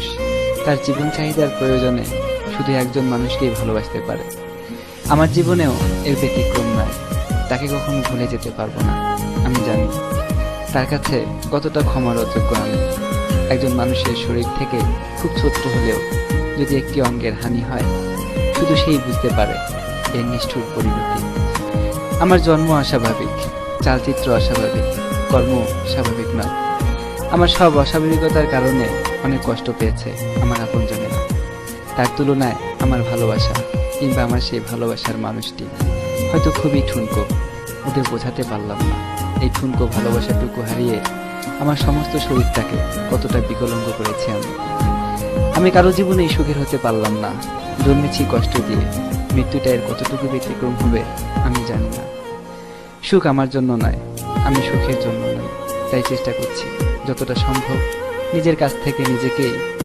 মানুষ তার জীবন চাহিদার প্রয়োজনে শুধু একজন মানুষকেই ভালোবাসতে পারে। আমার জীবনেও এর ব্যতিক্রম নয়। তাকে কখনো ভুলে যেতে পারবো না। আমি জানি তার কাছে কতটা ক্ষমার অযোগ্য আমি। একজন মানুষের শরীর থেকে খুব ছোট্ট হলেও যদি একটি অঙ্গের হানি হয়, শুধু সেই বুঝতে পারে এর নিষ্ঠুর পরিণতি। আমার জন্ম অস্বাভাবিক, চালচিত্র অস্বাভাবিক, কর্ম স্বাভাবিক নয়। আমার সব অস্বাভাবিকতার কারণে অনেক কষ্ট পেয়েছে আমার আপনজনেরা। তার তুলনায় আমার ভালোবাসা কিংবা আমার সেই ভালোবাসার মানুষটি হয়তো খুবই ঠুনকো। ওদের বোঝাতে পারলাম না এই ঠুনকো ভালোবাসাটুকু হারিয়ে আমার সমস্ত শরীরটাকে কতটা বিকলঙ্গ করেছি আমি। আমি কারো জীবনেই সুখের হতে পারলাম না। জন্মেছি কষ্ট দিয়ে, মৃত্যুটা এর কতটুকু ব্যতিক্রম হবে আমি জানি না। সুখ আমার জন্য নয়, আমি সুখের জন্য নই। তাই চেষ্টা করছি যতটা সম্ভব নিজের কাছ থেকে নিজেকেই